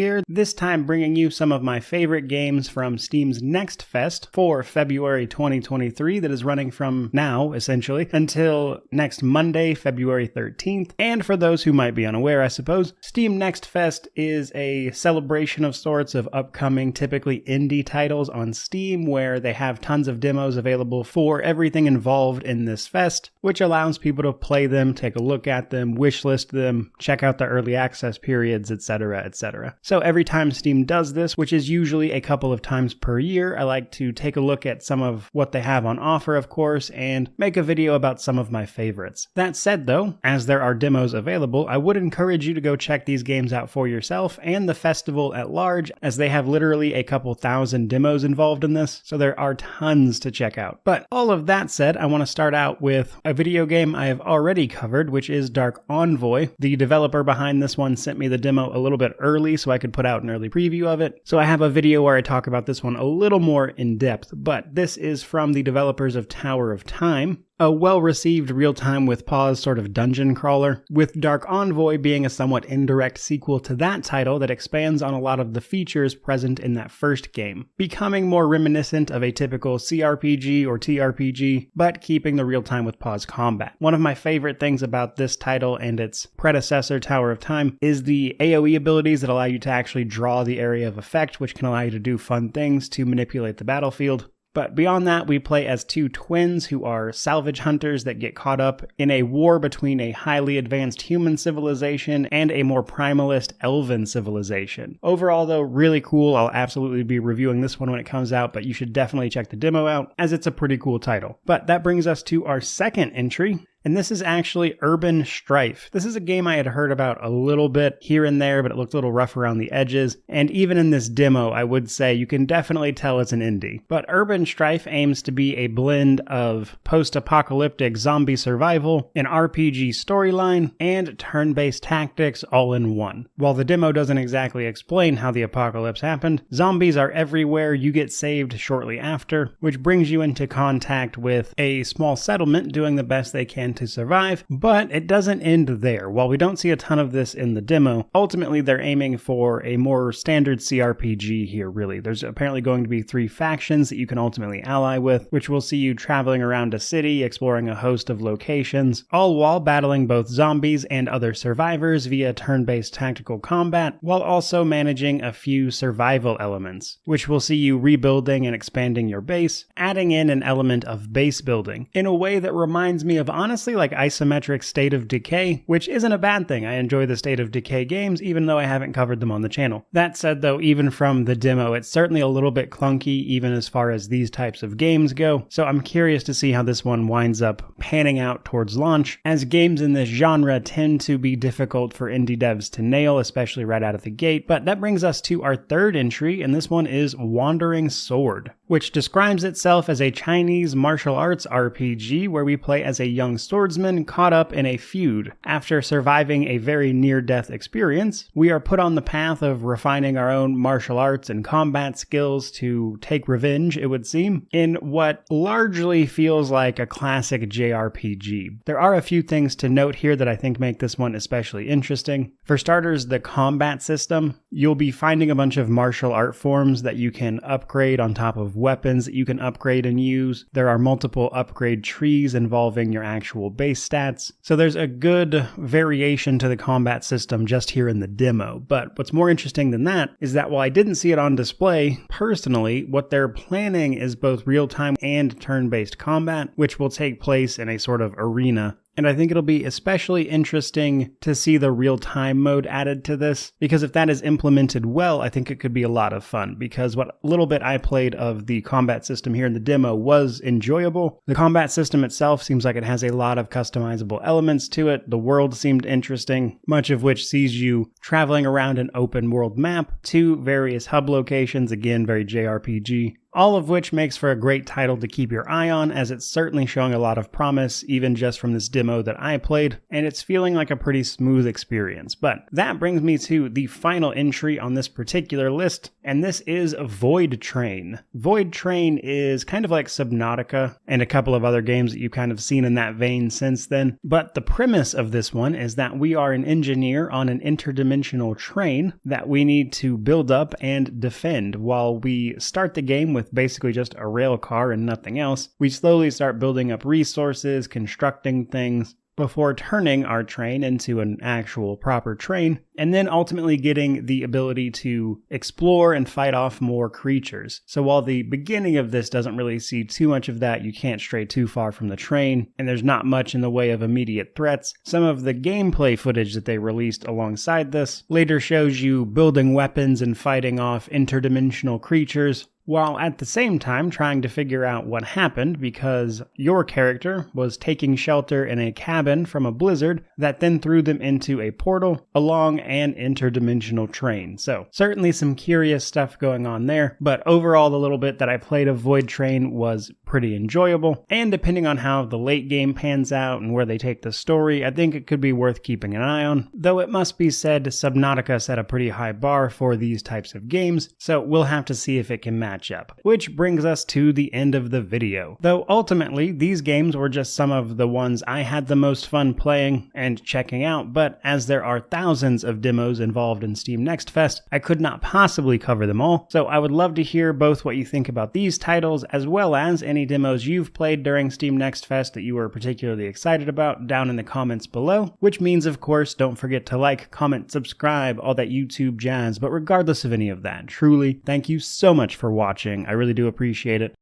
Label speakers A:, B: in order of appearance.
A: Here, this time bringing you some of my favorite games from Steam's Next Fest for February 2023 that is running from now, essentially, until next Monday, February 13th. And for those who might be unaware, I suppose, Steam Next Fest is a celebration of sorts of upcoming, typically indie titles on Steam, where they have tons of demos available for everything involved in this fest, which allows people to play them, take a look at them, wishlist them, check out the early access periods, etc., etc. So every time Steam does this, which is usually a couple of times per year, I like to take a look at some of what they have on offer, of course, and make a video about some of my favorites. That said though, as there are demos available, I would encourage you to go check these games out for yourself and the festival at large, as they have literally a couple thousand demos involved in this, so there are tons to check out. But all of that said, I want to start out with a video game I have already covered, which is Dark Envoy. The developer behind this one sent me the demo a little bit early so I could put out an early preview of it. So I have a video where I talk about this one a little more in depth, but this is from the developers of Tower of Time, a well-received real-time with pause sort of dungeon crawler, with Dark Envoy being a somewhat indirect sequel to that title that expands on a lot of the features present in that first game, becoming more reminiscent of a typical CRPG or TRPG, but keeping the real-time with pause combat. One of my favorite things about this title and its predecessor, Tower of Time, is the AoE abilities that allow you to actually draw the area of effect, which can allow you to do fun things to manipulate the battlefield. But beyond that, we play as two twins who are salvage hunters that get caught up in a war between a highly advanced human civilization and a more primalist elven civilization. Overall, though, really cool. I'll absolutely be reviewing this one when it comes out, but you should definitely check the demo out, as it's a pretty cool title. But that brings us to our second entry, and this is actually Urban Strife. This is a game I had heard about a little bit here and there, but it looked a little rough around the edges. And even in this demo, I would say you can definitely tell it's an indie. But Urban Strife aims to be a blend of post-apocalyptic zombie survival, an RPG storyline, and turn-based tactics all in one. While the demo doesn't exactly explain how the apocalypse happened, zombies are everywhere, you get saved shortly after, which brings you into contact with a small settlement doing the best they can to survive, but it doesn't end there. While we don't see a ton of this in the demo, ultimately they're aiming for a more standard CRPG here, really. There's apparently going to be 3 factions that you can ultimately ally with, which will see you traveling around a city, exploring a host of locations, all while battling both zombies and other survivors via turn-based tactical combat, while also managing a few survival elements, which will see you rebuilding and expanding your base, adding in an element of base building, in a way that reminds me of honestly like isometric State of Decay, which isn't a bad thing. I enjoy the State of Decay games, even though I haven't covered them on the channel. That said though, even from the demo, it's certainly a little bit clunky, even as far as these types of games go, so I'm curious to see how this one winds up panning out towards launch, as games in this genre tend to be difficult for indie devs to nail, especially right out of the gate. But that brings us to our third entry, and this one is Wandering Sword, which describes itself as a Chinese martial arts RPG where we play as a young swordsman caught up in a feud. After surviving a very near-death experience, we are put on the path of refining our own martial arts and combat skills to take revenge, it would seem, in what largely feels like a classic JRPG. There are a few things to note here that I think make this one especially interesting. For starters, the combat system. You'll be finding a bunch of martial art forms that you can upgrade on top of weapons that you can upgrade and use. There are multiple upgrade trees involving your actual base stats. So there's a good variation to the combat system just here in the demo. But what's more interesting than that is that while I didn't see it on display, personally, what they're planning is both real-time and turn-based combat, which will take place in a sort of arena. And I think it'll be especially interesting to see the real-time mode added to this, because if that is implemented well, I think it could be a lot of fun, because what little bit I played of the combat system here in the demo was enjoyable. The combat system itself seems like it has a lot of customizable elements to it. The world seemed interesting, much of which sees you traveling around an open world map to various hub locations, again, very JRPG. all of which makes for a great title to keep your eye on, as it's certainly showing a lot of promise, even just from this demo that I played, and it's feeling like a pretty smooth experience. But that brings me to the final entry on this particular list, and this is Void Train. Void Train is kind of like Subnautica and a couple of other games that you've kind of seen in that vein since then, but the premise of this one is that we are an engineer on an interdimensional train that we need to build up and defend. While we start the game with basically just a rail car and nothing else, we slowly start building up resources, constructing things, before turning our train into an actual proper train, and then ultimately getting the ability to explore and fight off more creatures. So while the beginning of this doesn't really see too much of that, you can't stray too far from the train, and there's not much in the way of immediate threats, some of the gameplay footage that they released alongside this later shows you building weapons and fighting off interdimensional creatures, while at the same time trying to figure out what happened, because your character was taking shelter in a cabin from a blizzard that then threw them into a portal along an interdimensional train. So certainly some curious stuff going on there, but overall the little bit that I played of Void Train was pretty enjoyable, and depending on how the late game pans out and where they take the story, I think it could be worth keeping an eye on, though it must be said Subnautica set a pretty high bar for these types of games, so we'll have to see if it can match up. Which brings us to the end of the video. Though ultimately, these games were just some of the ones I had the most fun playing and checking out, but as there are thousands of demos involved in Steam Next Fest, I could not possibly cover them all, so I would love to hear both what you think about these titles, as well as any demos you've played during Steam Next Fest that you were particularly excited about down in the comments below, which means, of course, don't forget to like, comment, subscribe, all that YouTube jazz, but regardless of any of that, truly, thank you so much for watching. I really do appreciate it.